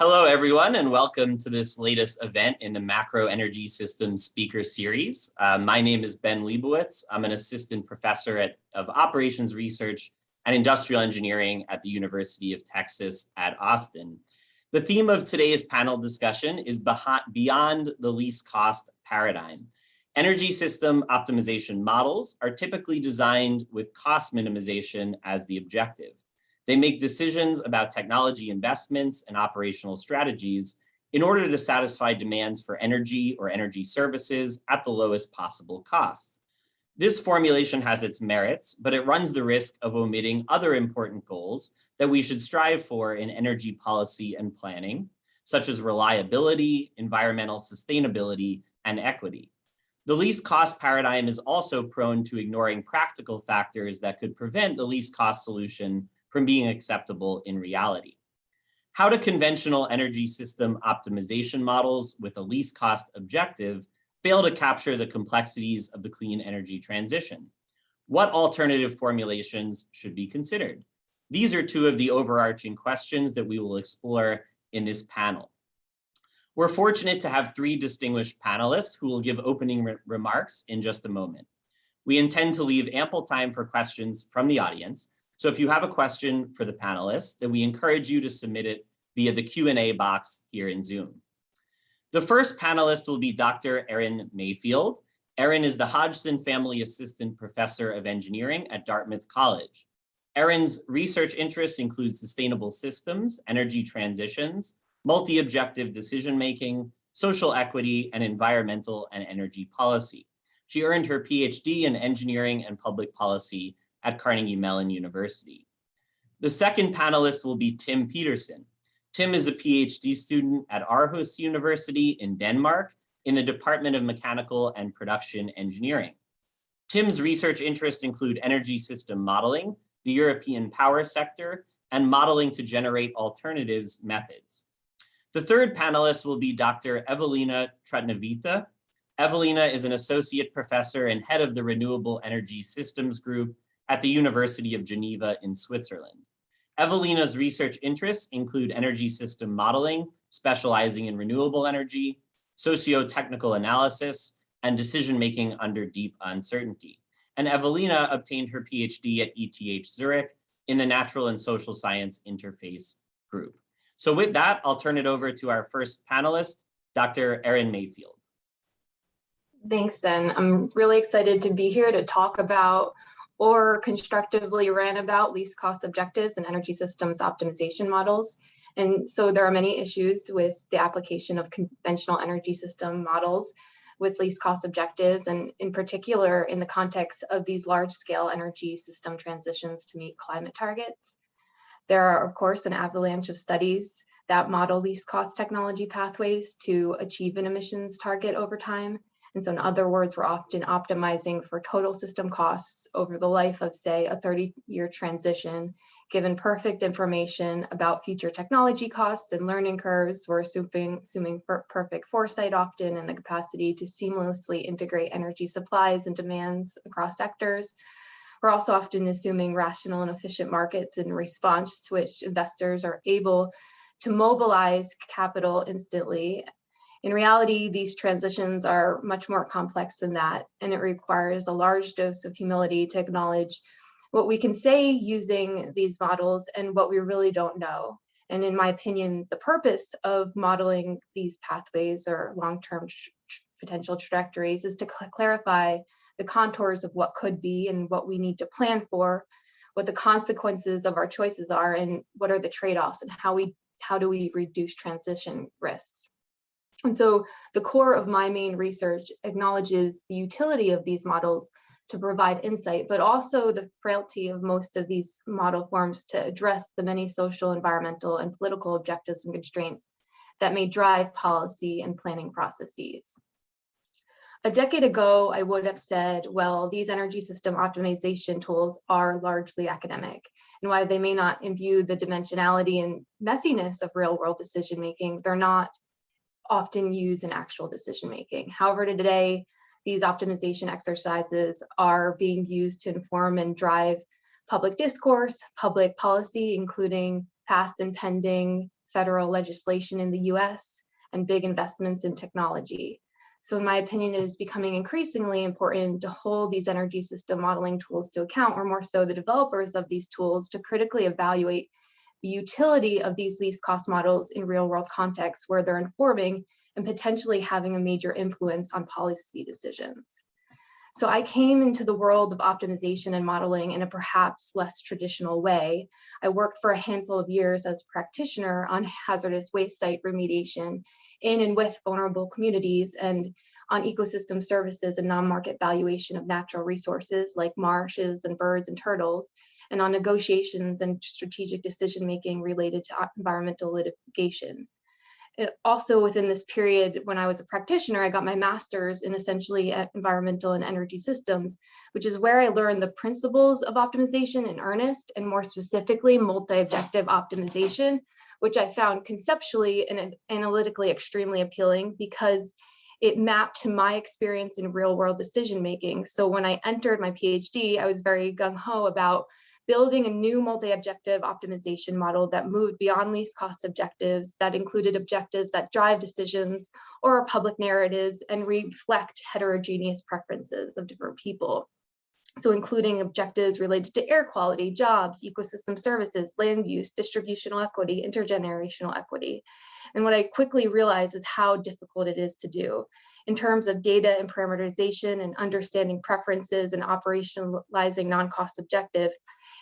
Hello, everyone, and welcome to this latest event in the Macro Energy Systems Speaker Series. My name is Ben Leibowicz. I'm an assistant professor of operations research and industrial engineering at the University of Texas at Austin. The theme of today's panel discussion is beyond the least cost paradigm. Energy system optimization models are typically designed with cost minimization as the objective. They make decisions about technology investments and operational strategies in order to satisfy demands for energy or energy services at the lowest possible costs. This formulation has its merits, but it runs the risk of omitting other important goals that we should strive for in energy policy and planning, such as reliability, environmental sustainability, and equity. The least cost paradigm is also prone to ignoring practical factors that could prevent the least cost solution from being acceptable in reality. How do conventional energy system optimization models with a least cost objective fail to capture the complexities of the clean energy transition? What alternative formulations should be considered? These are two of the overarching questions that we will explore in this panel. We're fortunate to have three distinguished panelists who will give opening remarks in just a moment. We intend to leave ample time for questions from the audience. So if you have a question for the panelists, then we encourage you to submit it via the Q&A box here in Zoom. The first panelist will be Dr. Erin Mayfield. Erin is the Hodgson Family Assistant Professor of Engineering at Dartmouth College. Erin's research interests include sustainable systems, energy transitions, multi-objective decision-making, social equity, and environmental and energy policy. She earned her PhD in engineering and public policy at Carnegie Mellon University. The second panelist will be Tim Peterson. Tim is a PhD student at Aarhus University in Denmark in the Department of Mechanical and Production Engineering. Tim's research interests include energy system modeling, the European power sector, and modeling to generate alternatives methods. The third panelist will be Dr. Evelina Trutnevyte. Evelina is an associate professor and head of the Renewable Energy Systems Group at the University of Geneva in Switzerland. Evelina's research interests include energy system modeling, specializing in renewable energy, socio-technical analysis, and decision-making under deep uncertainty. And Evelina obtained her PhD at ETH Zurich in the Natural and Social Science Interface Group. So with that, I'll turn it over to our first panelist, Dr. Erin Mayfield. Thanks, Ben. I'm really excited to be here to talk about or constructively ran about least cost objectives and energy systems optimization models. And so there are many issues with the application of conventional energy system models with least cost objectives, and in particular in the context of these large scale energy system transitions to meet climate targets. There are, of course, an avalanche of studies that model least cost technology pathways to achieve an emissions target over time. And so in other words, we're often optimizing for total system costs over the life of, say, a 30-year transition. Given perfect information about future technology costs and learning curves, we're assuming perfect foresight often and the capacity to seamlessly integrate energy supplies and demands across sectors. We're also often assuming rational and efficient markets in response to which investors are able to mobilize capital instantly. In reality, these transitions are much more complex than that, and it requires a large dose of humility to acknowledge what we can say using these models and what we really don't know. And in my opinion, the purpose of modeling these pathways or long-term potential trajectories is to clarify the contours of what could be and what we need to plan for, what the consequences of our choices are, and what are the trade-offs, and how do we reduce transition risks. And so the core of my main research acknowledges the utility of these models to provide insight, but also the frailty of most of these model forms to address the many social, environmental, and political objectives and constraints that may drive policy and planning processes. A decade ago, I would have said, well, these energy system optimization tools are largely academic, and while they may not imbue the dimensionality and messiness of real-world decision-making, they're not often used in actual decision-making. However, today, these optimization exercises are being used to inform and drive public discourse, public policy, including past and pending federal legislation in the US and big investments in technology. So in my opinion, it is becoming increasingly important to hold these energy system modeling tools to account, or more so the developers of these tools, to critically evaluate the utility of these least cost models in real world contexts where they're informing and potentially having a major influence on policy decisions. So I came into the world of optimization and modeling in a perhaps less traditional way. I worked for a handful of years as a practitioner on hazardous waste site remediation in and with vulnerable communities, and on ecosystem services and non-market valuation of natural resources like marshes and birds and turtles, and on negotiations and strategic decision-making related to environmental litigation. Also within this period, when I was a practitioner, I got my master's in essentially environmental and energy systems, which is where I learned the principles of optimization in earnest, and more specifically, multi-objective optimization, which I found conceptually and analytically extremely appealing because it mapped to my experience in real world decision-making. So when I entered my PhD, I was very gung-ho about building a new multi-objective optimization model that moved beyond least cost objectives, that included objectives that drive decisions or public narratives and reflect heterogeneous preferences of different people. So including objectives related to air quality, jobs, ecosystem services, land use, distributional equity, intergenerational equity. And what I quickly realized is how difficult it is to do. In terms of data and parameterization and understanding preferences and operationalizing non-cost objectives,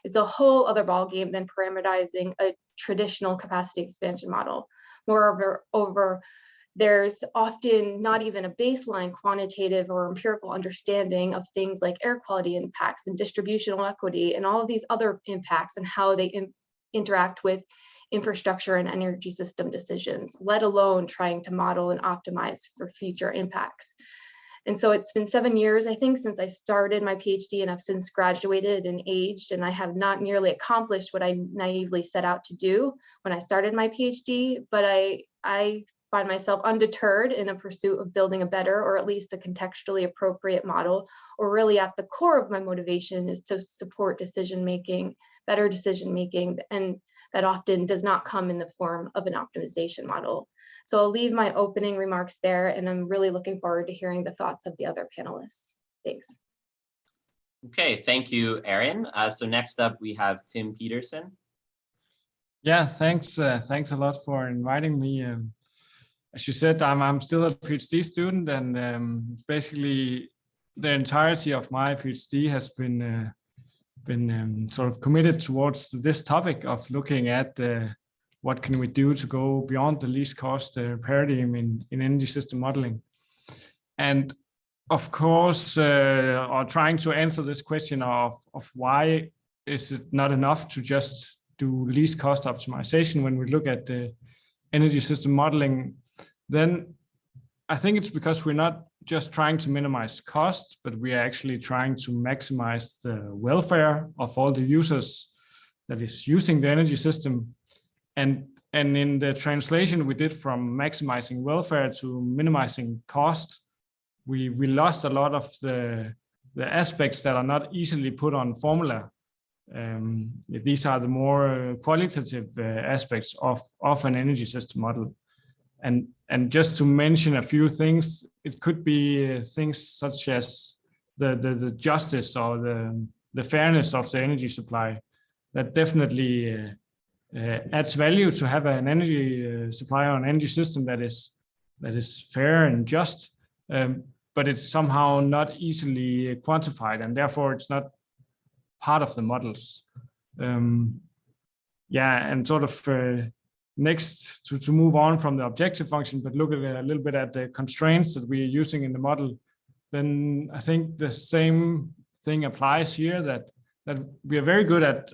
it's a whole other ballgame than parameterizing a traditional capacity expansion model. Moreover, there's often not even a baseline quantitative or empirical understanding of things like air quality impacts and distributional equity and all of these other impacts and how they interact with infrastructure and energy system decisions, let alone trying to model and optimize for future impacts. And so it's been 7 years, I think, since I started my PhD, and I've since graduated and aged, and I have not nearly accomplished what I naively set out to do when I started my PhD, but I find myself undeterred in a pursuit of building a better, or at least a contextually appropriate model, or really at the core of my motivation is to support decision-making, better decision-making, and that often does not come in the form of an optimization model. So I'll leave my opening remarks there, and I'm really looking forward to hearing the thoughts of the other panelists. Thanks. Okay, thank you, Erin. So next up, we have Tim Peterson. Yeah, thanks. Thanks a lot for inviting me. As you said, I'm still a PhD student, and basically the entirety of my PhD has been sort of committed towards this topic of looking at what can we do to go beyond the least cost paradigm in energy system modeling. And of course, or trying to answer this question of why is it not enough to just do least cost optimization when we look at the energy system modeling, then I think it's because we're not just trying to minimize cost, but we are actually trying to maximize the welfare of all the users that is using the energy system. And in the translation we did from maximizing welfare to minimizing cost, we lost a lot of the aspects that are not easily put on formula. These are the more qualitative aspects of an energy system model. And just to mention a few things, it could be things such as the justice or the fairness of the energy supply. That definitely adds value to have an energy supply or an energy system that is fair and just, but it's somehow not easily quantified, and therefore it's not part of the models. Yeah, and sort of next to move on from the objective function, but look at a little bit at the constraints that we're using in the model, then I think the same thing applies here, that we are very good at,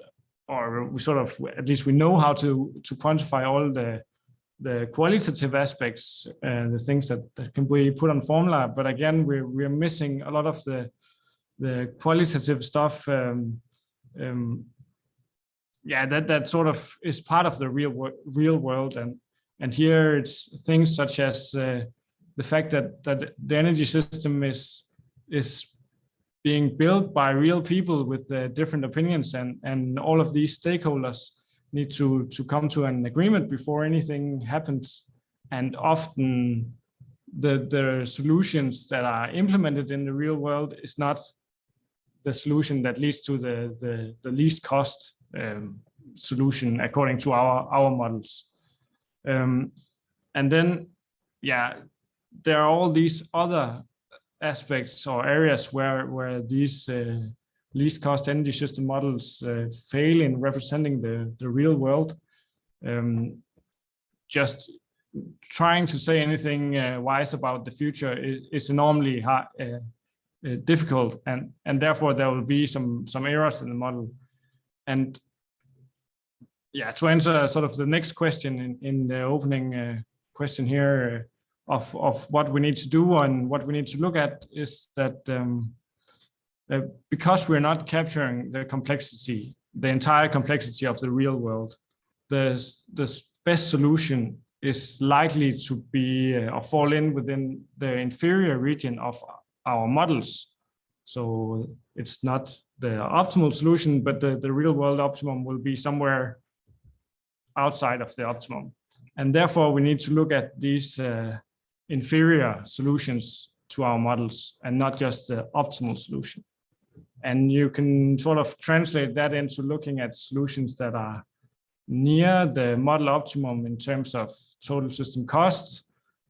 or we sort of, at least we know how to quantify all the qualitative aspects, the things that can be put on formula. But again, we're missing a lot of the qualitative stuff. Yeah, that sort of is part of the real world, and here it's things such as the fact that the energy system is being built by real people with different opinions, and all of these stakeholders need to come to an agreement before anything happens. And often the solutions that are implemented in the real world is not the solution that leads to the least cost solution according to our models. And then, yeah, there are all these other aspects or areas where these least cost energy system models fail in representing the real world. Just trying to say anything wise about the future is enormously hard, difficult, and therefore there will be some errors in the model. And yeah, to answer sort of the next question in the opening question here of what we need to do and what we need to look at is that because we're not capturing the complexity, the entire complexity of the real world, the best solution is likely to be or fall in within the inferior region of our models. So it's not the optimal solution, but the real world optimum will be somewhere outside of the optimum. And therefore we need to look at these inferior solutions to our models and not just the optimal solution. And you can sort of translate that into looking at solutions that are near the model optimum in terms of total system costs,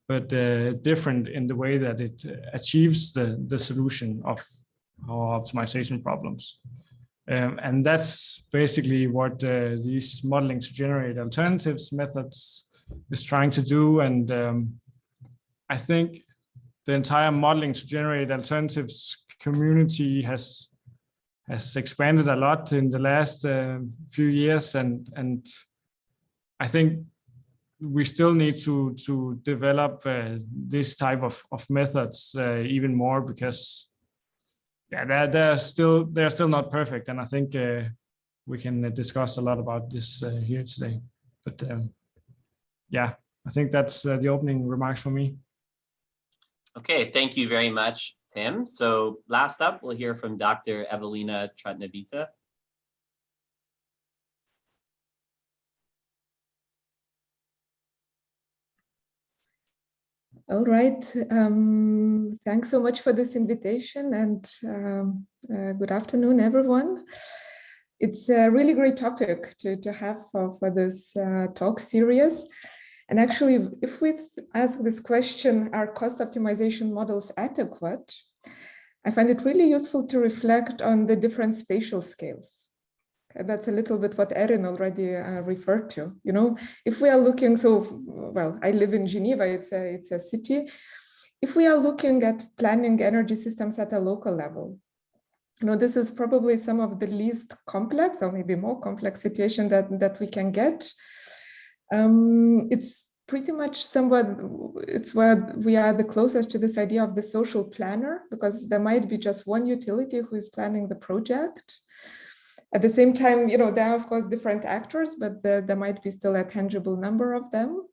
but different in the way that it achieves the solution of our optimization problems. And that's basically what these modeling to generate alternatives methods is trying to do. And I think the entire modeling to generate alternatives community has expanded a lot in the last few years, and I think we still need to develop this type of methods even more, because yeah, they're still not perfect, and I think we can discuss a lot about this here today. But yeah, I think that's the opening remarks for me. Okay, thank you very much, Tim. So last up, we'll hear from Dr. Evelina Trutnevyte. All right. Thanks so much for this invitation, and good afternoon, everyone. It's a really great topic to have for this talk series. And actually, if we ask this question, are cost optimization models adequate? I find it really useful to reflect on the different spatial scales. That's a little bit what Erin already referred to. You know, if we are looking, well, I live in Geneva, it's a city. If we are looking at planning energy systems at a local level, you know, this is probably some of the least complex, or maybe more complex situation that we can get. It's pretty much somewhat, it's where we are the closest to this idea of the social planner, because there might be just one utility who is planning the project. At the same time, you know, there are of course different actors, but there might be still a tangible number of them.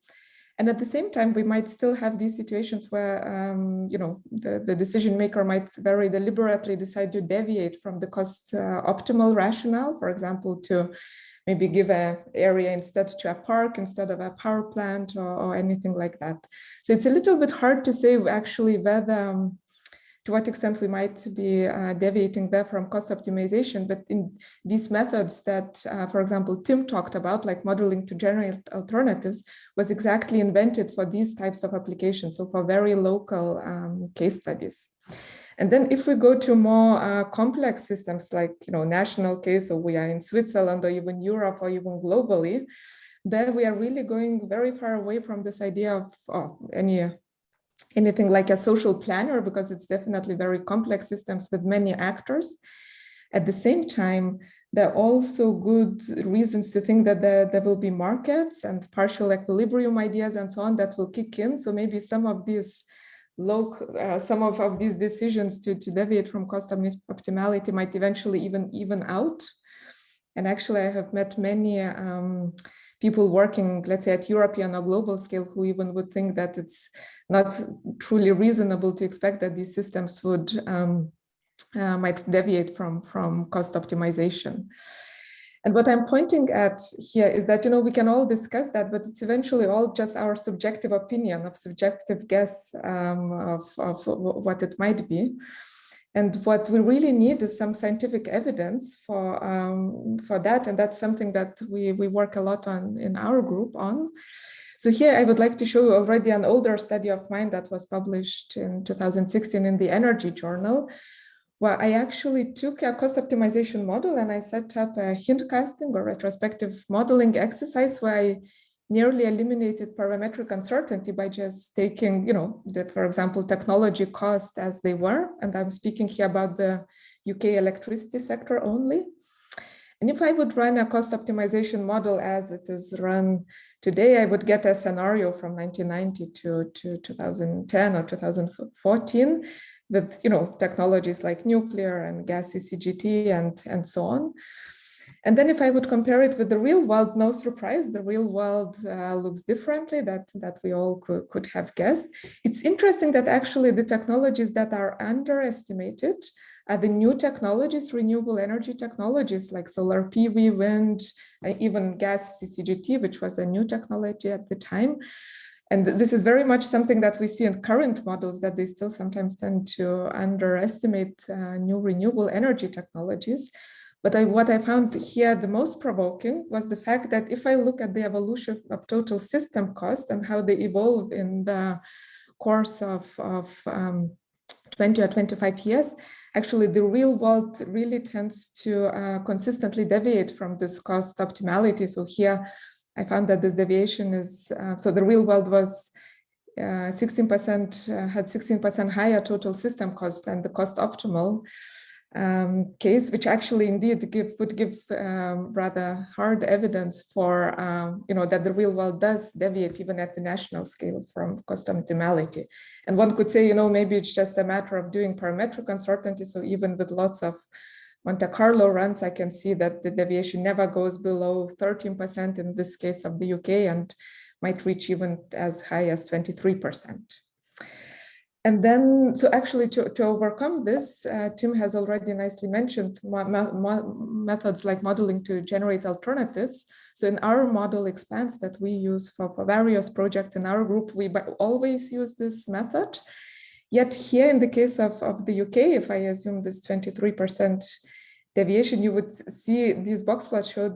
And at the same time, we might still have these situations where, you know, the decision maker might very deliberately decide to deviate from the cost optimal rationale, for example, to maybe give an area instead to a park instead of a power plant or anything like that. So it's a little bit hard to say actually whether, to what extent we might be deviating there from cost optimization. But in these methods that, for example, Tim talked about, like modeling to generate alternatives, was exactly invented for these types of applications, so for very local case studies. And then if we go to more complex systems, like, you know, national case, so we are in Switzerland or even Europe or even globally, then we are really going very far away from this idea of anything like a social planner, because it's definitely very complex systems with many actors. At the same time, there are also good reasons to think that there will be markets and partial equilibrium ideas and so on that will kick in. So maybe some of these some of these decisions to deviate from cost optimality might eventually even out. And actually, I have met many people working, let's say, at European or global scale, who even would think that it's not truly reasonable to expect that these systems would might deviate from cost optimization. And what I'm pointing at here is that, we can all discuss that, but it's eventually all just our subjective opinion, of subjective guess of what it might be. And what we really need is some scientific evidence for that. And that's something that we work a lot on in our group on. So here I would like to show you already an older study of mine that was published in 2016 in the Energy Journal, where I actually took a cost optimization model and I set up a hint casting or retrospective modeling exercise where I nearly eliminated parametric uncertainty by just taking, for example, technology cost as they were. And I'm speaking here about the UK electricity sector only. And if I would run a cost optimization model as it is run today, I would get a scenario from 1990 to 2010 or 2014 with, technologies like nuclear and gas CCGT and so on. And then if I would compare it with the real world, no surprise, the real world looks differently that we all could have guessed. It's interesting that actually the technologies that are underestimated are the new technologies, renewable energy technologies like solar PV, wind, even gas CCGT, which was a new technology at the time. And this is very much something that we see in current models, that they still sometimes tend to underestimate new renewable energy technologies. But what I found here the most provoking was the fact that if I look at the evolution of total system costs and how they evolve in the course of 20 or 25 years, actually the real world really tends to consistently deviate from this cost optimality. So here I found that this deviation is, so the real world was 16%, had 16% higher total system cost than the cost optimal case, which actually indeed would give rather hard evidence for that the real world does deviate even at the national scale from cost optimality. And one could say, maybe it's just a matter of doing parametric uncertainty. So even with lots of Monte Carlo runs, I can see that the deviation never goes below 13% in this case of the UK and might reach even as high as 23%. And then, so actually to overcome this, Tim has already nicely mentioned methods like modeling to generate alternatives. So in our model expanse that we use for various projects in our group, we always use this method. Yet here in the case of the UK, if I assume this 23% deviation, you would see these box plots show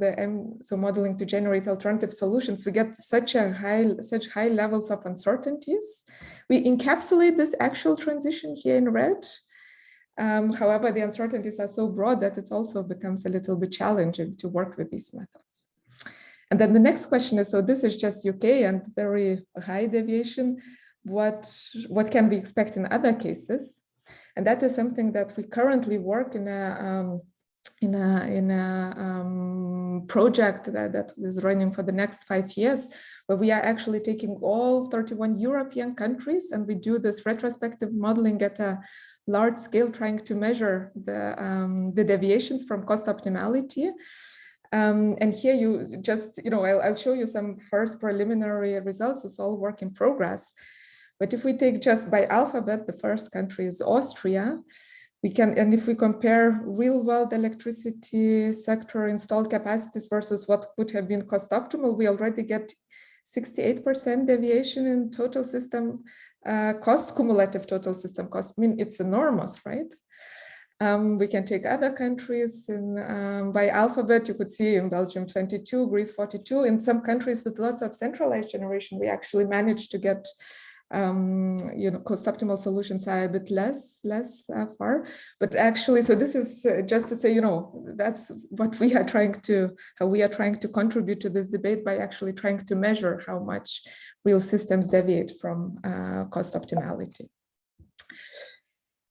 so modeling to generate alternative solutions. We get such high levels of uncertainties. We encapsulate this actual transition here in red. However, the uncertainties are so broad that it also becomes a little bit challenging to work with these methods. And then the next question is, so this is just UK and very high deviation. What can we expect in other cases? And that is something that we currently work in a project that is running for the next 5 years, where we are actually taking all 31 European countries and we do this retrospective modeling at a large scale, trying to measure the deviations from cost optimality. And here you just, I'll show you some first preliminary results. It's all work in progress. But if we take just by alphabet, the first country is Austria. We can, and if we compare real world electricity sector installed capacities versus what would have been cost optimal, we already get 68% deviation in total system cost, cumulative total system cost. I mean, it's enormous, right? We can take other countries by alphabet. You could see in Belgium 22, Greece 42. In some countries with lots of centralized generation, we actually managed to get cost optimal solutions are a bit less far, but actually, so this is just to say, that's what we are how we are trying to contribute to this debate by actually trying to measure how much real systems deviate from cost optimality.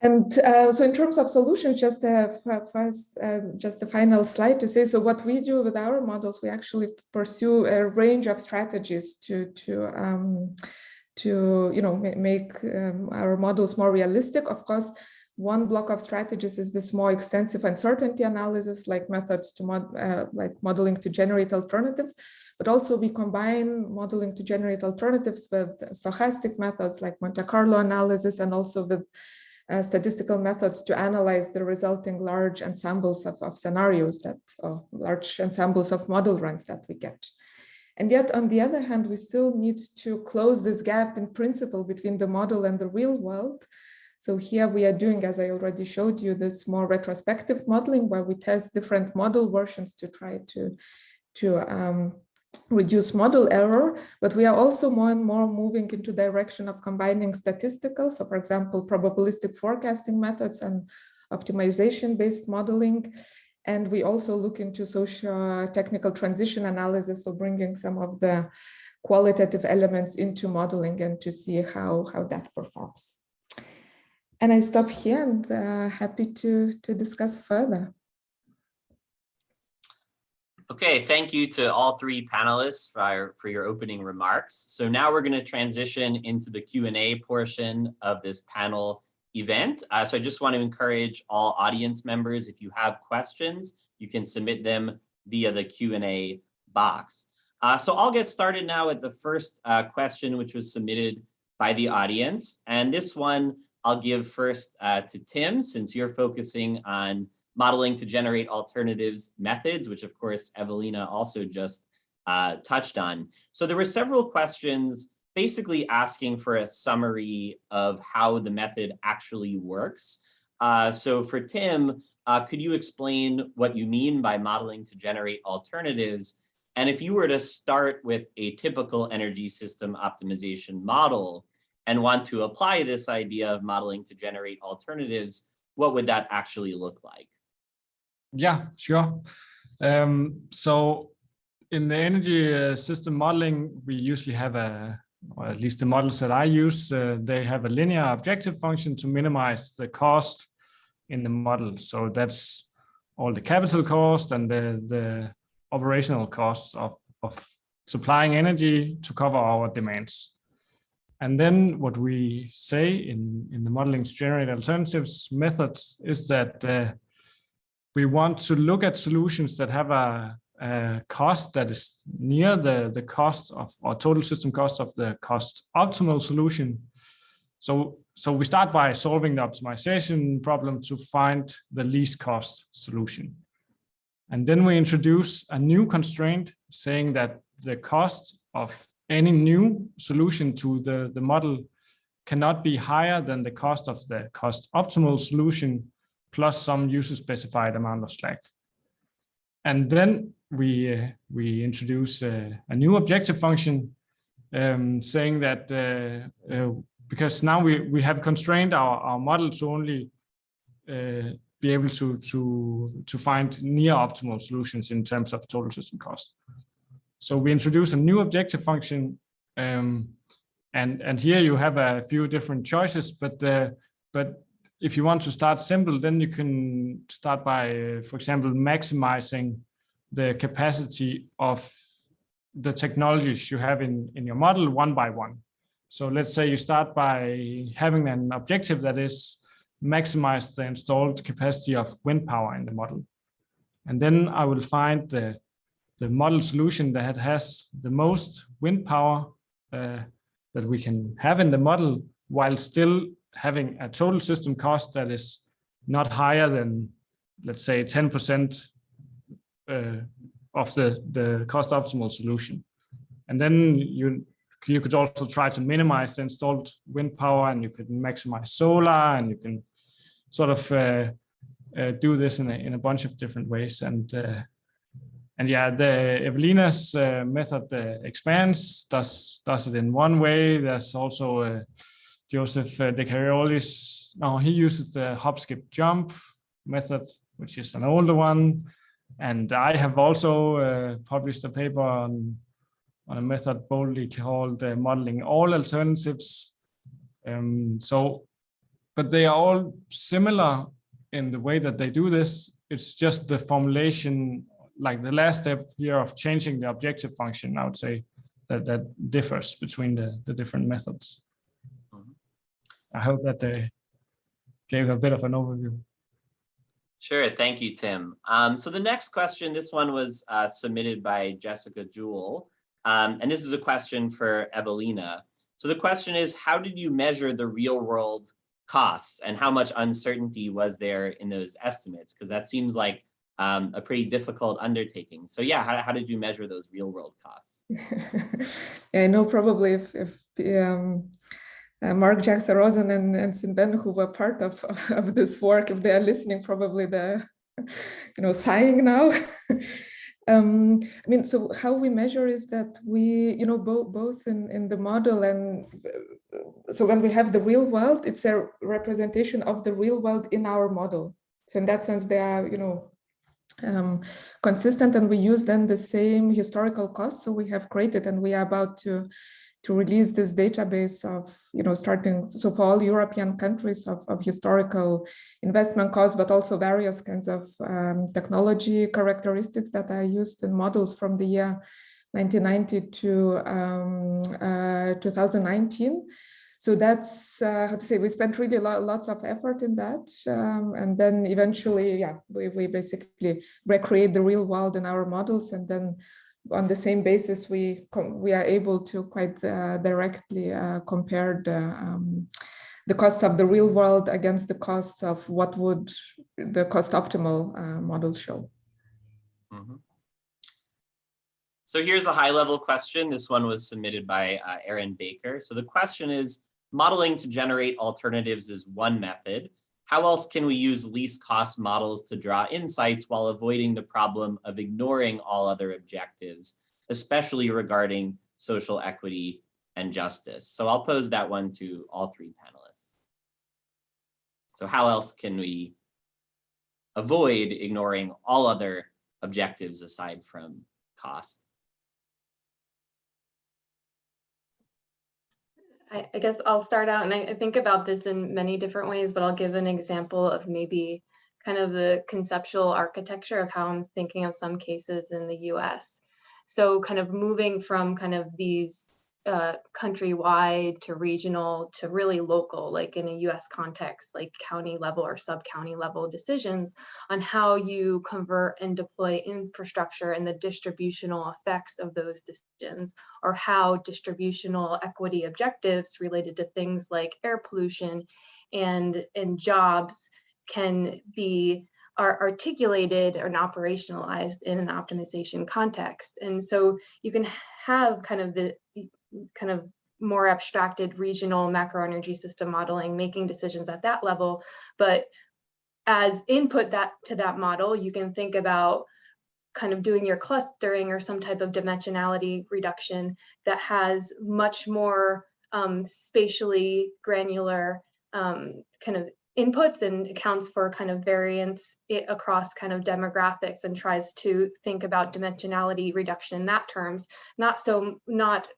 And so in terms of solutions, just the final slide to say, so what we do with our models, we actually pursue a range of strategies to make our models more realistic. Of course, one block of strategies is this more extensive uncertainty analysis, like methods to like modeling to generate alternatives, but also we combine modeling to generate alternatives with stochastic methods like Monte Carlo analysis, and also with statistical methods to analyze the resulting large ensembles of scenarios or large ensembles of model runs that we get. And yet, on the other hand, we still need to close this gap in principle between the model and the real world. So here we are doing, as I already showed you, this more retrospective modeling where we test different model versions to try to reduce model error, but we are also more and more moving into direction of combining statistical, so for example, probabilistic forecasting methods and optimization-based modeling. And we also look into socio-technical transition analysis, so bringing some of the qualitative elements into modeling and to see how that performs. And I stop here and happy to discuss further. Okay, thank you to all three panelists for your opening remarks. So now we're going to transition into the Q&A portion of this panel event. So I just want to encourage all audience members, if you have questions, you can submit them via the Q&A box. So I'll get started now with the first question, which was submitted by the audience. And this one I'll give first to Tim, since you're focusing on modeling to generate alternatives methods, which of course Evelina also just touched on. So there were several questions basically asking for a summary of how the method actually works. So for Tim, could you explain what you mean by modeling to generate alternatives? And if you were to start with a typical energy system optimization model and want to apply this idea of modeling to generate alternatives, what would that actually look like? Yeah, sure. So in the energy system modeling, we usually have or at least the models that I use, they have a linear objective function to minimize the cost in the model. So that's all the capital cost and the operational costs of supplying energy to cover our demands. And then what we say in the modeling to generate alternatives methods is that we want to look at solutions that have a cost that is near the cost of, or total system cost of the cost optimal solution. So we start by solving the optimization problem to find the least cost solution. And then we introduce a new constraint saying that the cost of any new solution to the model cannot be higher than the cost of the cost optimal solution plus some user specified amount of slack. And then we introduce a new objective function saying that because now we have constrained our model to only be able to find near optimal solutions in terms of total system cost. So we introduce a new objective function, and here you have a few different choices, but if you want to start simple, then you can start by, for example, maximizing the capacity of the technologies you have in your model one by one. So let's say you start by having an objective that is maximize the installed capacity of wind power in the model. And then I will find the model solution that has the most wind power that we can have in the model while still having a total system cost that is not higher than, let's say, 10% of the cost optimal solution. And then you could also try to minimize the installed wind power, and you could maximize solar, and you can sort of do this in a bunch of different ways. And yeah, the Evelina's method expands, does it in one way. There's also Joseph De Cariolis. Now he uses the hop, skip, jump method, which is an older one. And I have also published a paper on a method boldly called modeling all alternatives. But they are all similar in the way that they do this. It's just the formulation, like the last step here of changing the objective function, I would say that differs between the different methods. I hope that they gave a bit of an overview. Sure, thank you, Tim. So the next question, this one was submitted by Jessica Jewell, and this is a question for Evelina. So the question is, how did you measure the real world costs, and how much uncertainty was there in those estimates? Because that seems like a pretty difficult undertaking. So yeah, how did you measure those real world costs? Yeah, I know probably if Mark, Jackson, Rosen, and Sinben, who were part of this work, if they are listening, probably they're sighing now. I mean, so how we measure is that we, both in the model, and so when we have the real world, it's a representation of the real world in our model. So in that sense, they are, consistent, and we use then the same historical costs. So we have created, and we are about to release this database of, starting, so for all European countries of historical investment costs, but also various kinds of technology characteristics that are used in models from the year 1990 to 2019. So that's, how to say, we spent really lots of effort in that. And then eventually, yeah, we basically recreate the real world in our models, and then on the same basis, we are able to quite directly compare the cost of the real world against the costs of what would the cost optimal model show. Mm-hmm. So here's a high level question. This one was submitted by Erin Baker. So the question is, modeling to generate alternatives is one method. How else can we use least cost models to draw insights while avoiding the problem of ignoring all other objectives, especially regarding social equity and justice? So I'll pose that one to all three panelists. So how else can we avoid ignoring all other objectives aside from cost? I guess I'll start out, and I think about this in many different ways, but I'll give an example of maybe kind of the conceptual architecture of how I'm thinking of some cases in the US. So kind of moving from kind of these countrywide to regional to really local, like in a US context, like county level or sub-county level decisions on how you convert and deploy infrastructure and the distributional effects of those decisions, or how distributional equity objectives related to things like air pollution and jobs are articulated and operationalized in an optimization context. And so you can have kind of more abstracted regional macro energy system modeling, making decisions at that level. But as input to that model, you can think about kind of doing your clustering or some type of dimensionality reduction that has much more spatially granular kind of inputs and accounts for kind of variance across kind of demographics, and tries to think about dimensionality reduction in that terms, not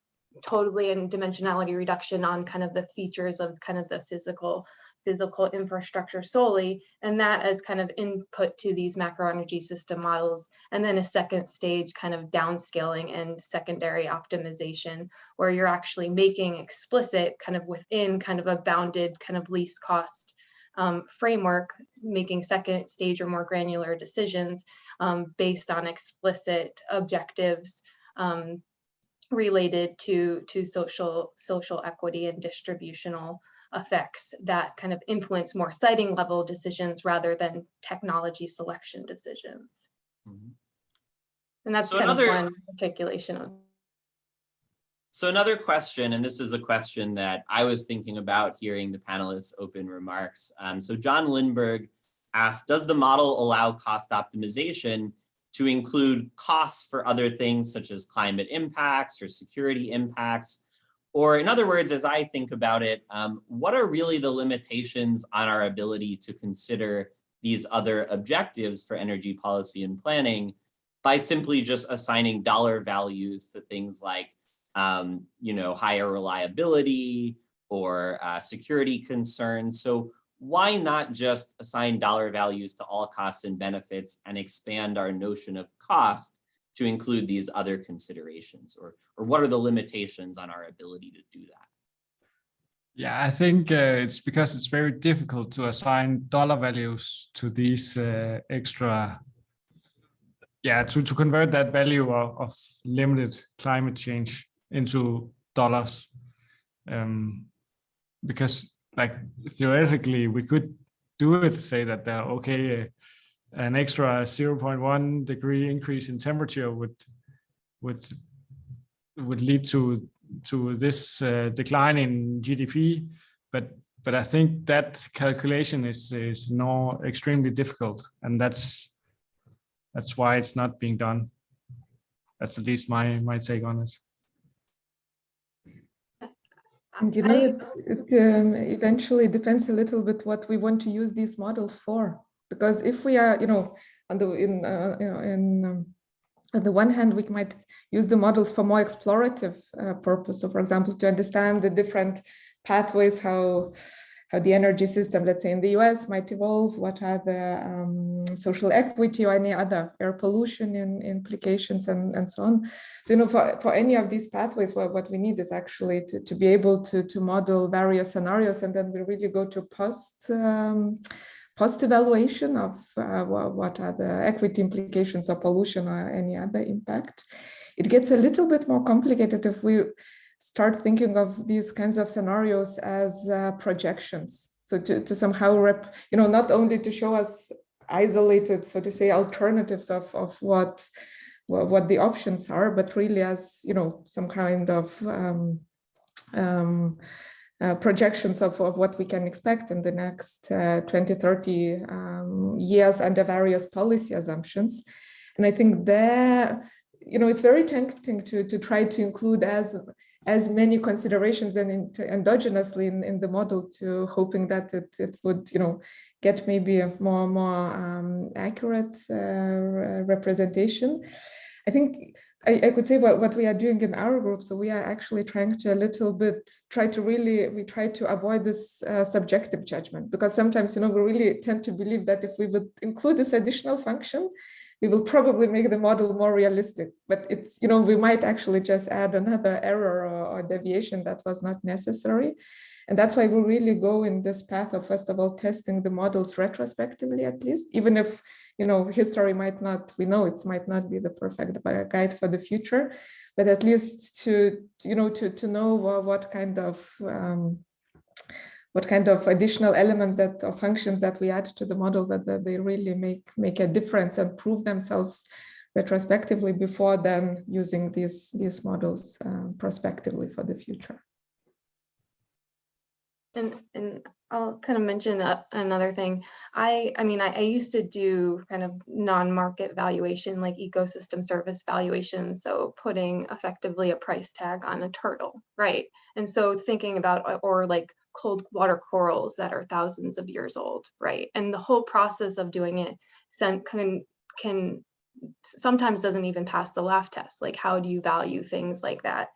totally in dimensionality reduction on kind of the features of kind of the physical infrastructure solely, and that as kind of input to these macro energy system models. And then a second stage kind of downscaling and secondary optimization, where you're actually making explicit kind of within kind of a bounded kind of least cost framework, making second stage or more granular decisions based on explicit objectives related to social equity and distributional effects that kind of influence more siting level decisions rather than technology selection decisions. Mm-hmm. And that's so kind of one articulation of. So another question, and this is a question that I was thinking about hearing the panelists' open remarks. So John Lindbergh asked, does the model allow cost optimization to include costs for other things such as climate impacts or security impacts? Or in other words, as I think about it, what are really the limitations on our ability to consider these other objectives for energy policy and planning by simply just assigning dollar values to things like higher reliability or security concerns? So why not just assign dollar values to all costs and benefits and expand our notion of cost to include these other considerations? Or what are the limitations on our ability to do that? Yeah, I think it's because it's very difficult to assign dollar values to these extra, to convert that value of limited climate change into dollars. Because like theoretically we could do it, say that okay, an extra 0.1 degree increase in temperature would lead to this decline in GDP, but I think that calculation is now extremely difficult, and that's why it's not being done. That's at least my take on it. And it eventually depends a little bit what we want to use these models for. Because if we are, on the one hand, we might use the models for more explorative purpose. So, for example, to understand the different pathways, how the energy system, let's say in the US, might evolve, what are the social equity or any other air pollution implications and so on. So, for any of these pathways, what we need is actually to be able to model various scenarios, and then we really go to post evaluation of what are the equity implications of pollution or any other impact. It gets a little bit more complicated if we start thinking of these kinds of scenarios as projections. So to somehow not only to show us isolated, so to say, alternatives of what the options are, but really as some kind of projections of what we can expect in the next 20, 30 years under various policy assumptions. And I think there, it's very tempting to try to include as many considerations than endogenously in the model, to hoping that it would, get maybe a more accurate representation. I think I could say what we are doing in our group. So we are actually trying to we try to avoid this subjective judgment, because sometimes, we really tend to believe that if we would include this additional function, we will probably make the model more realistic. But it's, we might actually just add another error or deviation that was not necessary. And that's why we really go in this path of, first of all, testing the models retrospectively, at least, even if, history might not be the perfect guide for the future, but at least to know what kind of additional elements or functions that we add to the model, that they really make a difference and prove themselves retrospectively before then using these models prospectively for the future. And I'll kind of mention another thing. I used to do kind of non-market valuation, like ecosystem service valuation. So putting effectively a price tag on a turtle, right? And so thinking about, or like cold water corals that are thousands of years old, right? And the whole process of doing it can sometimes doesn't even pass the laugh test. Like, how do you value things like that?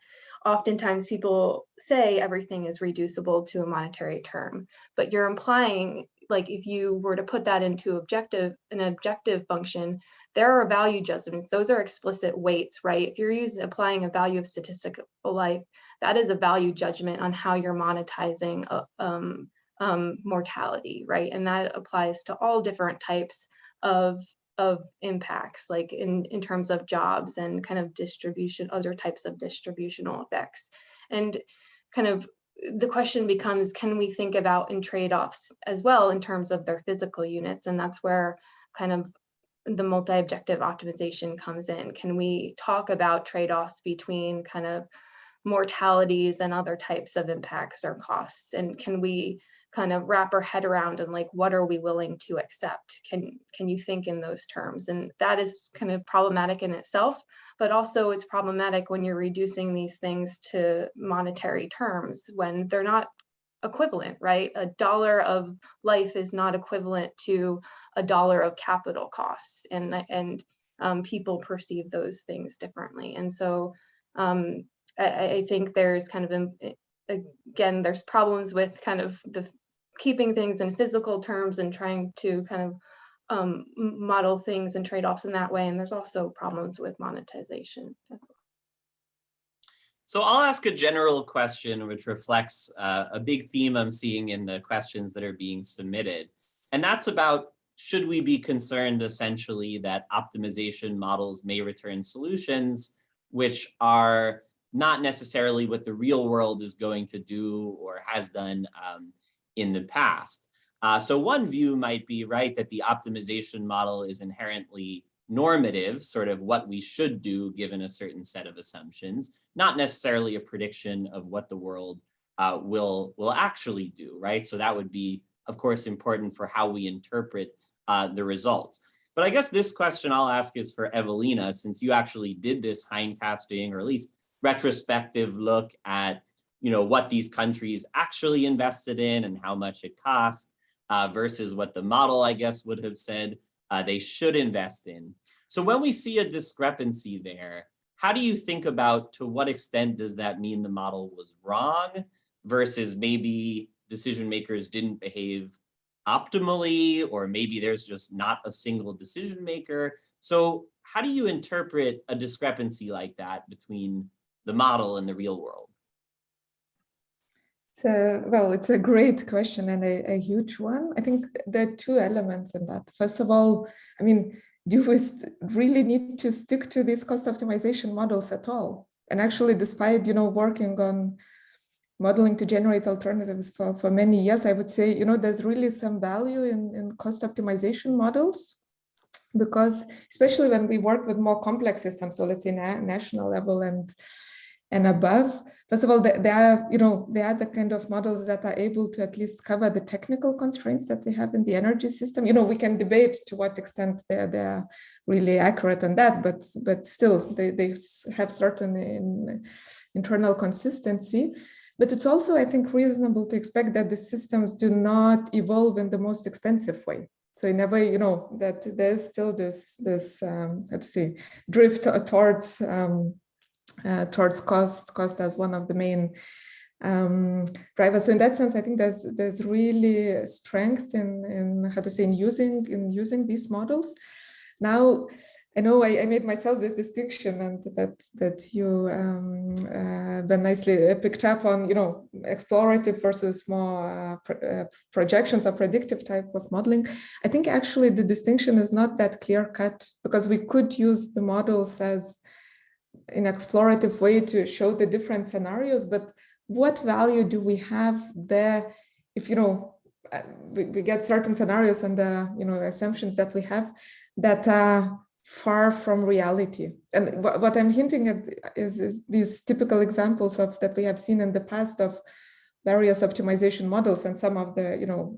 Oftentimes people say everything is reducible to a monetary term, but you're implying, like, if you were to put that into an objective function, there are value judgments. Those are explicit weights, right? If you're applying a value of statistical life, that is a value judgment on how you're monetizing mortality, right? And that applies to all different types of impacts, like in terms of jobs and kind of distribution, other types of distributional effects. And kind of the question becomes, can we think about in trade-offs as well in terms of their physical units? And that's where kind of the multi-objective optimization comes in. Can we talk about trade-offs between kind of mortalities and other types of impacts or costs? And can we kind of wrap our head around and, like, what are we willing to accept? Can you think in those terms? And that is kind of problematic in itself, but also it's problematic when you're reducing these things to monetary terms when they're not equivalent, right? $1 of life is not equivalent to $1 of capital costs, and people perceive those things differently. And so I think there's kind of, again, there's problems with kind of the keeping things in physical terms and trying to kind of model things and trade-offs in that way. And there's also problems with monetization as well. So I'll ask a general question which reflects a big theme I'm seeing in the questions that are being submitted. And that's about, should we be concerned essentially that optimization models may return solutions which are not necessarily what the real world is going to do or has done in the past. So one view might be, right, that the optimization model is inherently normative, sort of what we should do given a certain set of assumptions, not necessarily a prediction of what the world will actually do, right? So that would be, of course, important for how we interpret the results. But I guess this question I'll ask is for Evelina, since you actually did this hindcasting, or at least retrospective look at, you know, what these countries actually invested in and how much it cost versus what the model, I guess, would have said they should invest in. So when we see a discrepancy there, how do you think about to what extent does that mean the model was wrong versus maybe decision makers didn't behave optimally, or maybe there's just not a single decision maker? So how do you interpret a discrepancy like that between the model and the real world? So, well, it's a great question and a huge one. I think there are two elements in that. First of all, I mean, do we really need to stick to these cost optimization models at all? And actually, despite, you know, working on modeling to generate alternatives for many years, I would say, you know, there's really some value in cost optimization models, because especially when we work with more complex systems, so let's say national level and above, first of all, they are the kind of models that are able to at least cover the technical constraints that we have in the energy system. You know, we can debate to what extent they're really accurate on that, but still they have certain internal consistency. But it's also, I think, reasonable to expect that the systems do not evolve in the most expensive way. So in a way, you know, that there's still this let's say, drift towards cost as one of the main drivers. So in that sense, I think there's really strength in how to say in using these models. Now, I know I made myself this distinction, and that you Ben nicely picked up on, you know, explorative versus more projections or predictive type of modeling. I think actually the distinction is not that clear cut, because we could use the models as an explorative way to show the different scenarios, but what value do we have there if, you know, we get certain scenarios and the, you know, assumptions that we have that are far from reality? And what I'm hinting at is these typical examples of that we have seen in the past of various optimization models, and some of the, you know,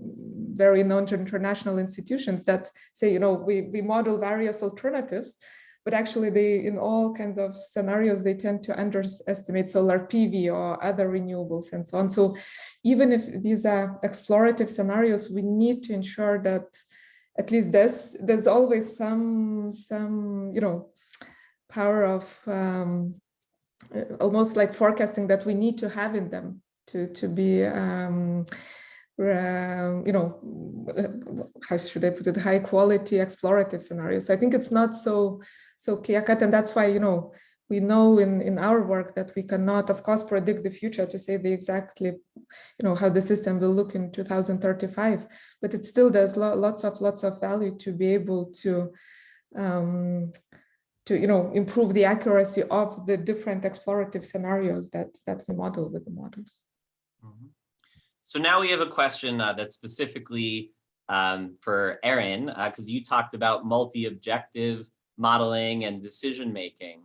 very known international institutions that say, you know, we model various alternatives, but actually they, in all kinds of scenarios, they tend to underestimate solar PV or other renewables and so on. So even if these are explorative scenarios, we need to ensure that at least there's always some you know, power of almost like forecasting that we need to have in them to be you know, how should I put it, high quality explorative scenarios. So I think it's not so clear cut, and that's why, you know, we know in our work that we cannot, of course, predict the future to say the exactly, you know, how the system will look in 2035, but it still does lots of value to be able to you know, improve the accuracy of the different explorative scenarios that we model with the models. Mm-hmm. So now we have a question that's specifically for Erin, because you talked about multi-objective modeling and decision-making.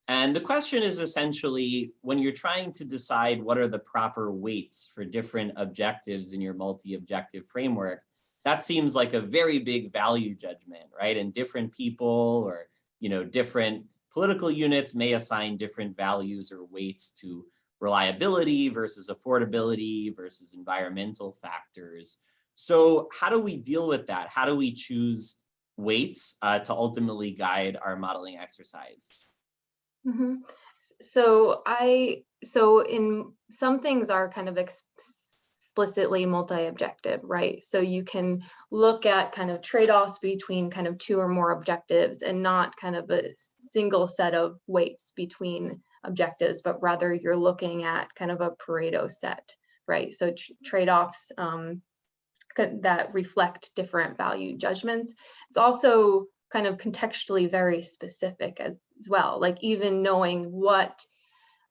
And the question is essentially, when you're trying to decide what are the proper weights for different objectives in your multi-objective framework, that seems like a very big value judgment, right? And different people, or, you know, different political units may assign different values or weights to reliability versus affordability versus environmental factors. So how do we deal with that? How do we choose weights to ultimately guide our modeling exercise? Mm-hmm. So in some things are kind of explicitly multi-objective, right? So you can look at kind of trade-offs between kind of two or more objectives, and not kind of a single set of weights between objectives, but rather you're looking at kind of a Pareto set, right? So trade-offs that reflect different value judgments. It's also kind of contextually very specific as well, like even knowing what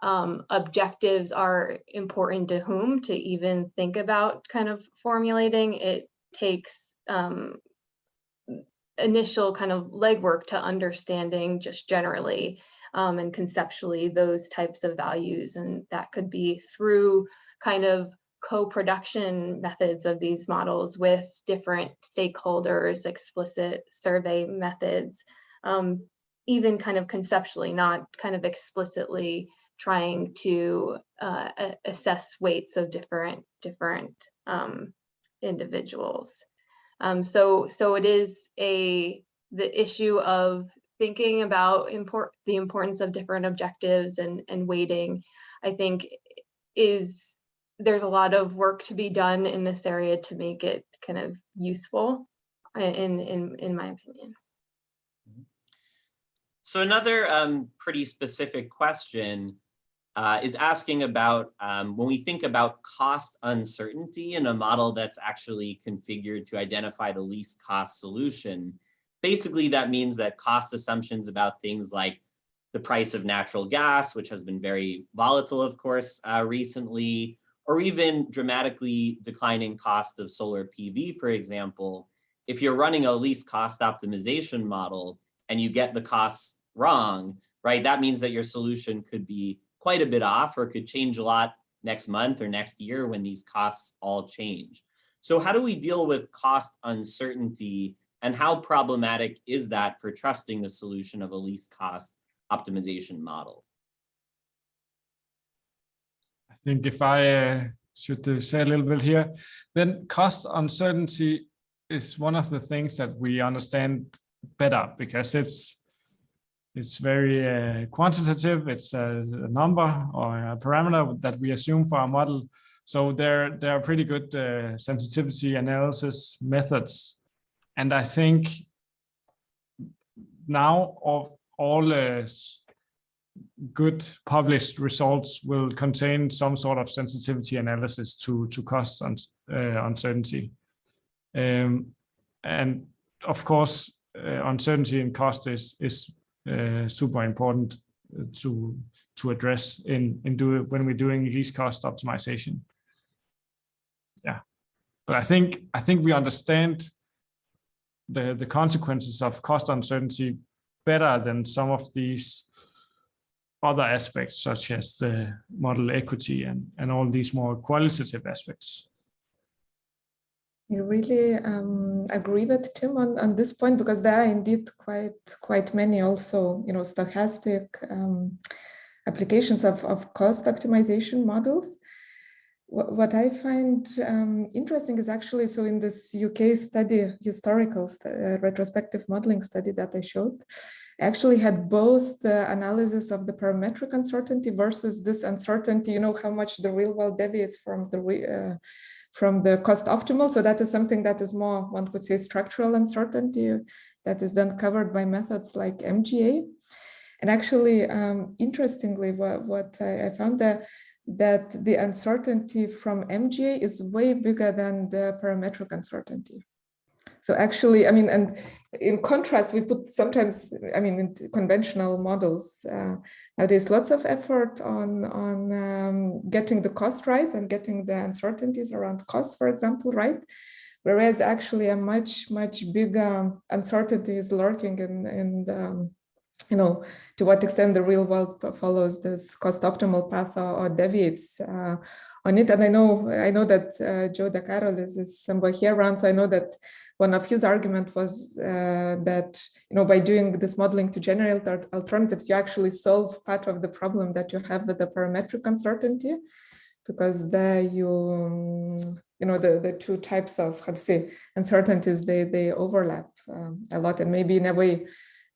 objectives are important to whom to even think about kind of formulating. It takes initial kind of legwork to understanding just generally and conceptually those types of values. And that could be through kind of co-production methods of these models with different stakeholders, explicit survey methods, even kind of conceptually, not kind of explicitly trying to assess weights of different individuals. So it is the issue of thinking about the importance of different objectives and weighting, I think there's a lot of work to be done in this area to make it kind of useful, in my opinion. So another pretty specific question is asking about when we think about cost uncertainty in a model that's actually configured to identify the least cost solution. Basically, that means that cost assumptions about things like the price of natural gas, which has been very volatile, of course, recently, or even dramatically declining cost of solar PV, for example. If you're running a least cost optimization model and you get the costs wrong, right, that means that your solution could be quite a bit off or could change a lot next month or next year when these costs all change. So how do we deal with cost uncertainty, and how problematic is that for trusting the solution of a least cost optimization model? I think if I should say a little bit here, then cost uncertainty is one of the things that we understand better because it's very quantitative. It's a number or a parameter that we assume for our model. So there are pretty good sensitivity analysis methods. And I think now all good published results will contain some sort of sensitivity analysis to cost uncertainty. And of course, uncertainty in cost is super important to address when we're doing least cost optimization. Yeah, but I think we understand the consequences of cost uncertainty better than some of these other aspects, such as the model equity and all these more qualitative aspects. I really agree with Tim on this point, because there are indeed quite many also, stochastic applications of cost optimization models. What I find interesting is actually, so in this UK study, historical retrospective modeling study that I showed, I actually had both the analysis of the parametric uncertainty versus this uncertainty, how much the real world deviates from the cost optimal. So that is something that is more, one could say, structural uncertainty that is then covered by methods like MGA. And actually, interestingly, what I found that the uncertainty from MGA is way bigger than the parametric uncertainty. So actually, and in contrast, we put sometimes, in conventional models, there's lots of effort on getting the cost right and getting the uncertainties around cost, for example, right? Whereas actually a much bigger uncertainty is lurking in the, to what extent the real world follows this cost optimal path or deviates on it. And I know that Joe DeCarlo is somewhere here around, so I know that one of his arguments was that, by doing this modeling to generate alternatives, you actually solve part of the problem that you have with the parametric uncertainty, because there the two types of, uncertainties, they overlap a lot. And maybe in a way,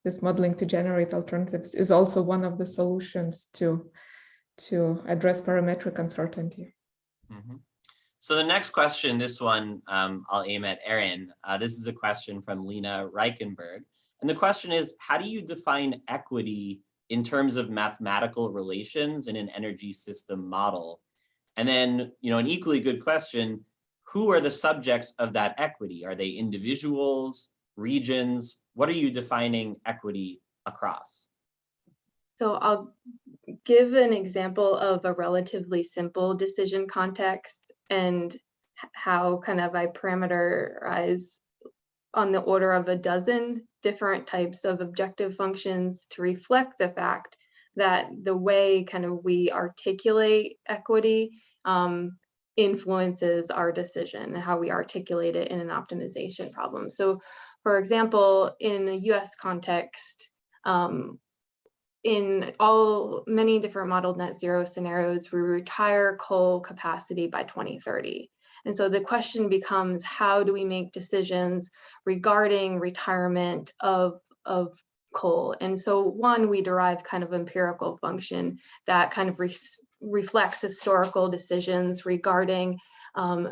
this modeling to generate alternatives is also one of the solutions to address parametric uncertainty. Mm-hmm. So the next question, this one I'll aim at Erin. This is a question from Lena Reichenberg. And the question is, how do you define equity in terms of mathematical relations in an energy system model? And then, an equally good question, who are the subjects of that equity? Are they individuals, regions? What are you defining equity across? So I'll give an example of a relatively simple decision context and how kind of I parameterize on the order of a dozen different types of objective functions to reflect the fact that the way kind of we articulate equity influences our decision, how we articulate it in an optimization problem. So for example, in the US context, in many different modeled net zero scenarios, we retire coal capacity by 2030. And so the question becomes, how do we make decisions regarding retirement of coal? And so one, we derive kind of empirical function that kind of reflects historical decisions regarding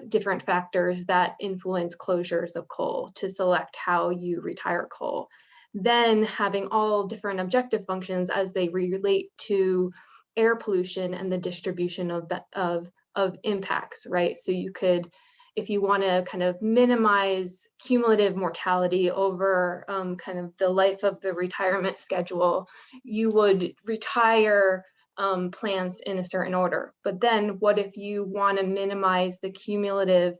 different factors that influence closures of coal to select how you retire coal. Then having all different objective functions as they relate to air pollution and the distribution of impacts, right? So you could, if you want to kind of minimize cumulative mortality over kind of the life of the retirement schedule, you would retire plants in a certain order. But then what if you want to minimize the cumulative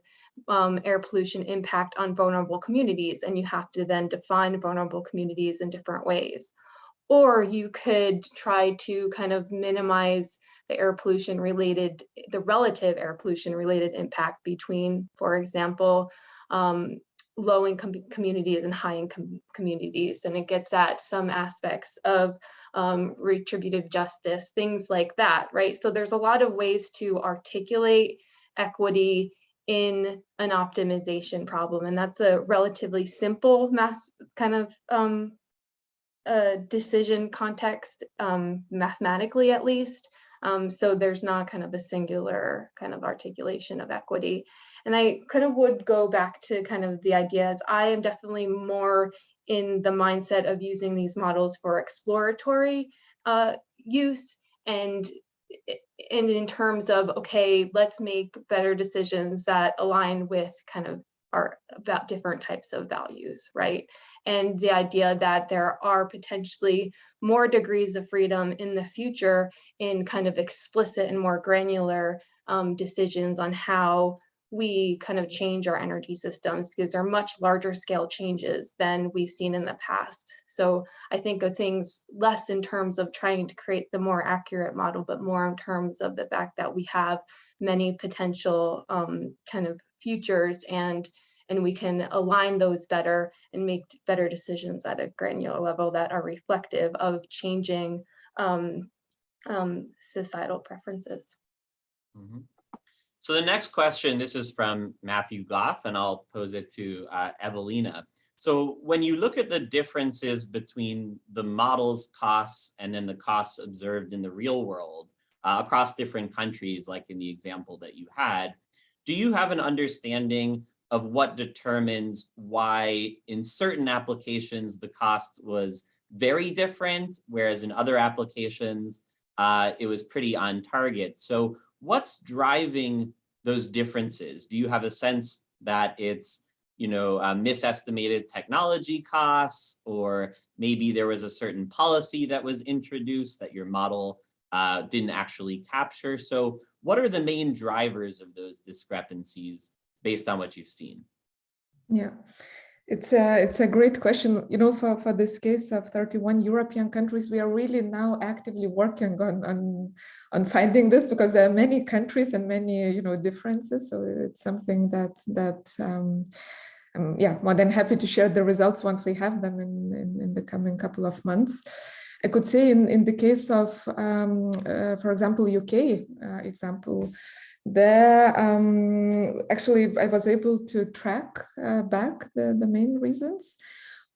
air pollution impact on vulnerable communities, and you have to then define vulnerable communities in different ways? Or you could try to kind of minimize the air pollution related, the relative air pollution related impact between, for example, low-income communities and high-income communities. And it gets at some aspects of retributive justice, things like that, right? So there's a lot of ways to articulate equity in an optimization problem. And that's a relatively simple math kind of decision context, mathematically at least. So there's not kind of a singular kind of articulation of equity. And I kind of would go back to kind of the ideas. I am definitely more in the mindset of using these models for exploratory use, and in terms of, okay, let's make better decisions that align with kind of our about different types of values, right? And the idea that there are potentially more degrees of freedom in the future in kind of explicit and more granular decisions on how we kind of change our energy systems, because they're much larger scale changes than we've seen in the past. So I think of things less in terms of trying to create the more accurate model, but more in terms of the fact that we have many potential kind of futures, and we can align those better and make better decisions at a granular level that are reflective of changing societal preferences. Mm-hmm. So the next question, this is from Matthew Goff, and I'll pose it to Evelina. So when you look at the differences between the model's costs and then the costs observed in the real world across different countries, like in the example that you had, do you have an understanding of what determines why in certain applications the cost was very different, whereas in other applications it was pretty on target? So what's driving those differences? Do you have a sense that it's, misestimated technology costs, or maybe there was a certain policy that was introduced that your model didn't actually capture? So what are the main drivers of those discrepancies based on what you've seen? Yeah. It's a great question. For this case of 31 European countries, we are really now actively working on finding this, because there are many countries and many differences. So it's something that more than happy to share the results once we have them in the coming couple of months. I could say in the case of, for example, UK example, there actually I was able to track back the main reasons.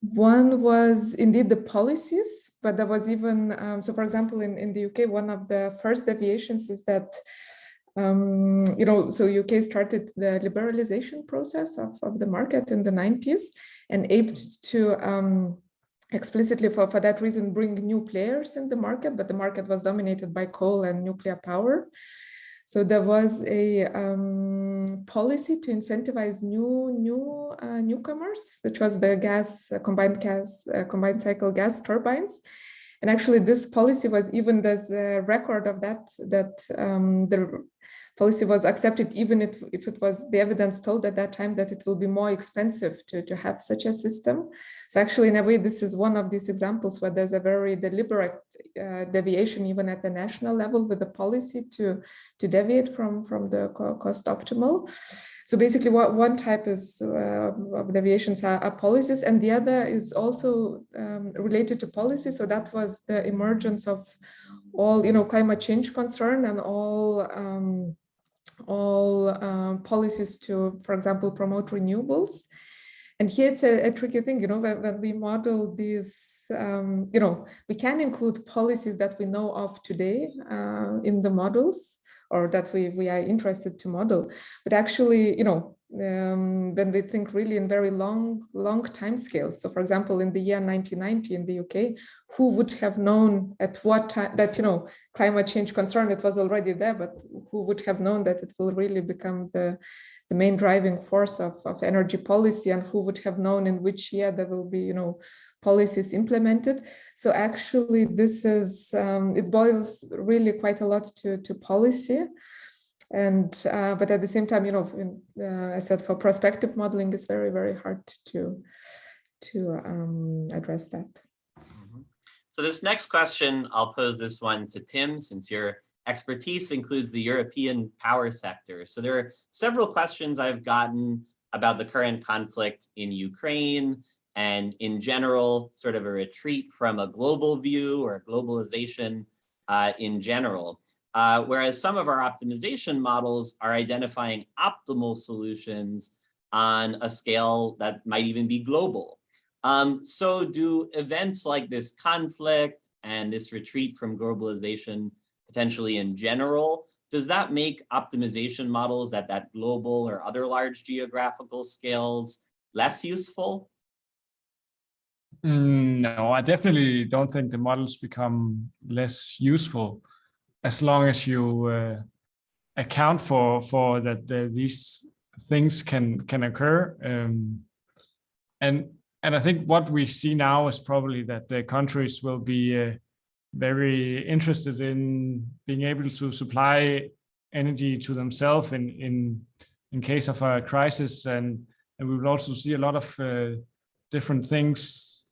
One was indeed the policies, but there was even so for example in the UK, one of the first deviations is that so UK started the liberalization process of the market in the 90s and aimed to explicitly for that reason bring new players in the market, but the market was dominated by coal and nuclear power. So there was a policy to incentivize newcomers, which was the combined cycle gas turbines. And actually this policy was, even there's a record of that, the policy was accepted even if it was, the evidence told at that time that it will be more expensive to have such a system. So actually, in a way, this is one of these examples where there's a very deliberate deviation even at the national level with the policy to deviate from the cost optimal. So basically what one type is of deviations are policies, and the other is also related to policy. So that was the emergence of all, climate change concern and all policies to, for example, promote renewables. And here it's a tricky thing, when we model these, we can include policies that we know of today in the models, or that we are interested to model. But actually, when we think really in very long time scales. So for example, in the year 1990 in the UK, who would have known at what time that, climate change concern, it was already there, but who would have known that it will really become the main driving force of energy policy, and who would have known in which year there will be, policies implemented. So actually this is, it boils really quite a lot to policy. And but at the same time, I said for prospective modeling, it's very, very hard to address that. Mm-hmm. So this next question, I'll pose this one to Tim, since your expertise includes the European power sector. So there are several questions I've gotten about the current conflict in Ukraine, and in general, sort of a retreat from a global view or globalization in general. Whereas some of our optimization models are identifying optimal solutions on a scale that might even be global. So do events like this conflict and this retreat from globalization potentially in general, does that make optimization models at that global or other large geographical scales less useful? No, I definitely don't think the models become less useful as long as you account for that these things can occur. And I think what we see now is probably that the countries will be very interested in being able to supply energy to themselves in case of a crisis, and we will also see a lot of different things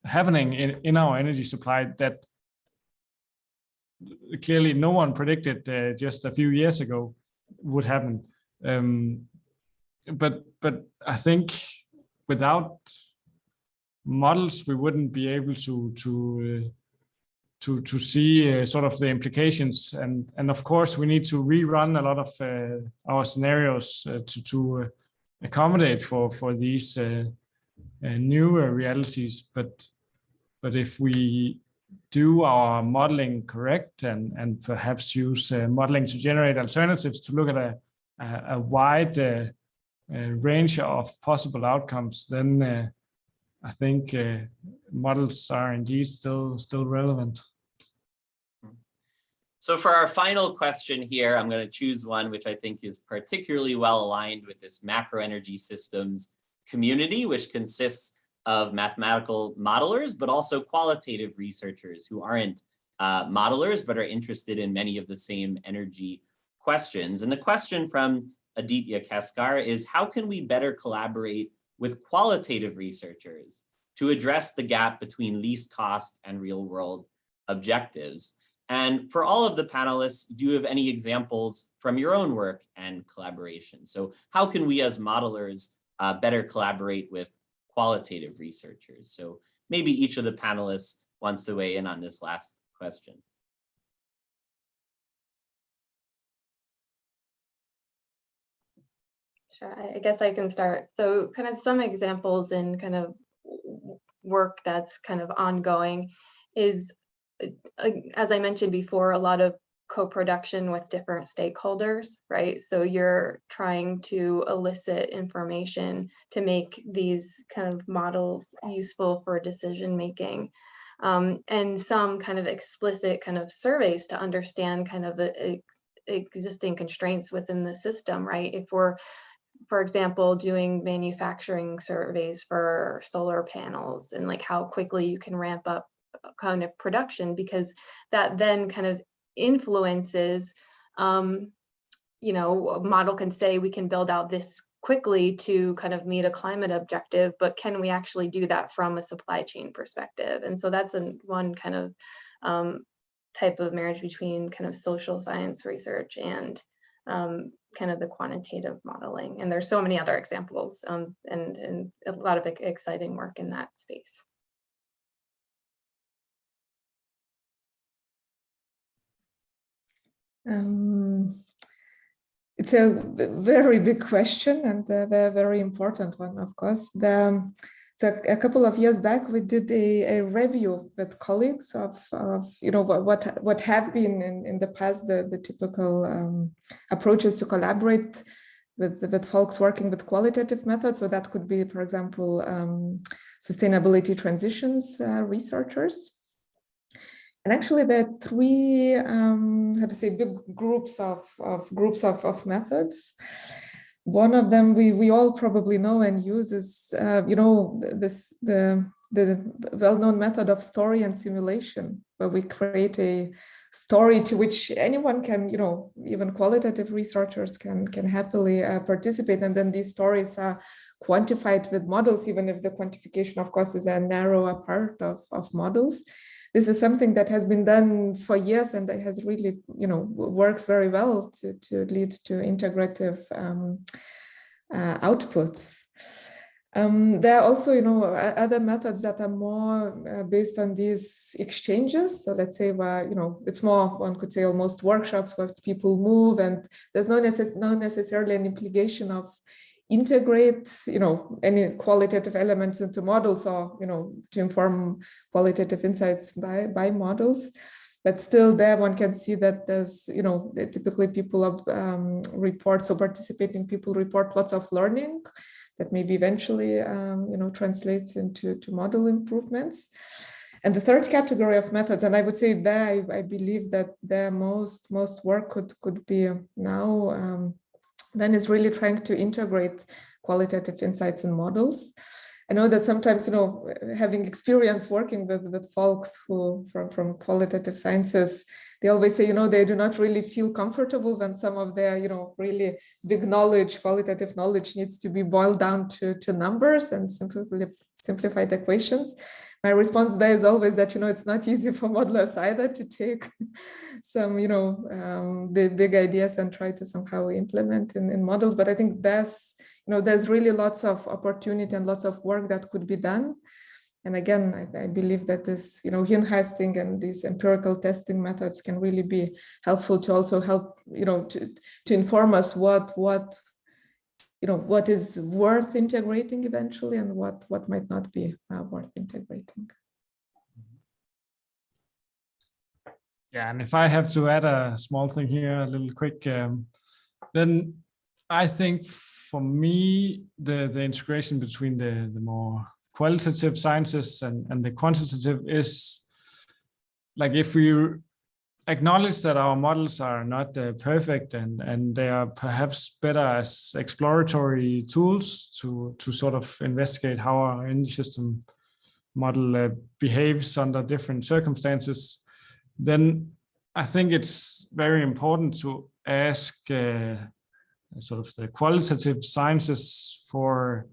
happening in our energy supply that clearly no one predicted just a few years ago would happen. But I think without models, we wouldn't be able to see sort of the implications, and of course we need to rerun a lot of our scenarios to accommodate for these new realities. But if we do our modeling correct and perhaps use modeling to generate alternatives to look at a wide range of possible outcomes, then I think models are indeed still relevant. So for our final question here, I'm going to choose one which I think is particularly well aligned with this macro energy systems community, which consists of mathematical modelers, but also qualitative researchers who aren't modelers, but are interested in many of the same energy questions. And the question from Aditya Keskar is, how can we better collaborate with qualitative researchers to address the gap between least cost and real world objectives? And for all of the panelists, do you have any examples from your own work and collaboration? So how can we as modelers better collaborate with qualitative researchers? So maybe each of the panelists wants to weigh in on this last question. Sure, I guess I can start. So kind of some examples in kind of work that's kind of ongoing is, as I mentioned before, a lot of co-production with different stakeholders, right? So you're trying to elicit information to make these kind of models useful for decision making, and some kind of explicit kind of surveys to understand kind of the existing constraints within the system, right? If we're, for example, doing manufacturing surveys for solar panels and like how quickly you can ramp up kind of production, because that then kind of influences, you know, a model can say we can build out this quickly to kind of meet a climate objective, but can we actually do that from a supply chain perspective? And so that's one kind of type of marriage between kind of social science research and kind of the quantitative modeling. And there's so many other examples and a lot of exciting work in that space. It's a very big question and a very important one, of course. So a couple of years back, we did a review with colleagues of you know, what have been in the past the typical approaches to collaborate with folks working with qualitative methods. So that could be, for example, sustainability transitions researchers. And actually, there are three, how to say, big groups of methods. One of them we all probably know and use is, you know, the well-known method of story and simulation, where we create a story to which anyone can, you know, even qualitative researchers can happily participate, and then these stories are quantified with models, even if the quantification, of course, is a narrower part of models. This is something that has been done for years and that has really, you know, works very well to lead to integrative outputs. There are also, you know, other methods that are more based on these exchanges. So let's say where, you know, it's more, one could say almost workshops where people move, and there's not necessarily an implication of integrate, you know, any qualitative elements into models, or, you know, to inform qualitative insights by models. But still there one can see that there's, you know, typically people report, so participating people report lots of learning that maybe eventually, you know, translates into model improvements. And the third category of methods, and I would say there, I believe that their most work could be now, then is really trying to integrate qualitative insights in models. I know that sometimes, you know, having experience working with folks who from qualitative sciences, they always say, you know, they do not really feel comfortable when some of their, you know, really big knowledge, qualitative knowledge, needs to be boiled down to numbers and simplified equations. My response there is always that, you know, it's not easy for modelers either to take some, you know, big ideas and try to somehow implement in models. But I think there's, you know, there's really lots of opportunity and lots of work that could be done. And again, I believe that this, you know, Hirnhasting and these empirical testing methods can really be helpful to also help, you know, to inform us what you know, what is worth integrating eventually and what might not be worth integrating. Yeah, and if I have to add a small thing here, a little quick, then I think for me, the integration between the more qualitative sciences and the quantitative is like, if we acknowledge that our models are not perfect and they are perhaps better as exploratory tools to sort of investigate how our energy system model behaves under different circumstances, then I think it's very important to ask sort of the qualitative sciences for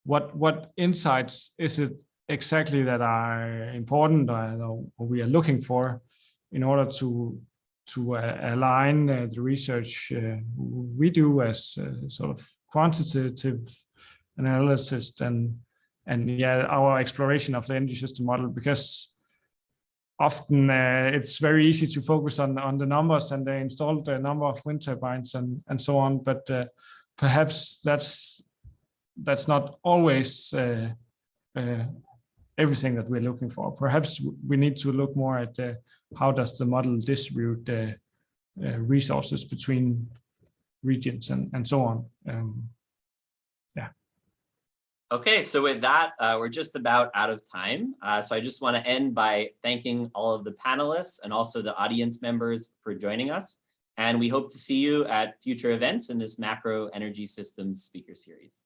what insights is it exactly that are important or we are looking for, in order to align the research we do as sort of quantitative analysis and yeah, our exploration of the energy system model, because often it's very easy to focus on the numbers and the installed number of wind turbines and so on, but perhaps that's not always everything that we're looking for. Perhaps we need to look more at how does the model distribute the resources between regions and so on. Yeah. Okay, so with that, we're just about out of time. So I just want to end by thanking all of the panelists and also the audience members for joining us. And we hope to see you at future events in this macro energy systems speaker series.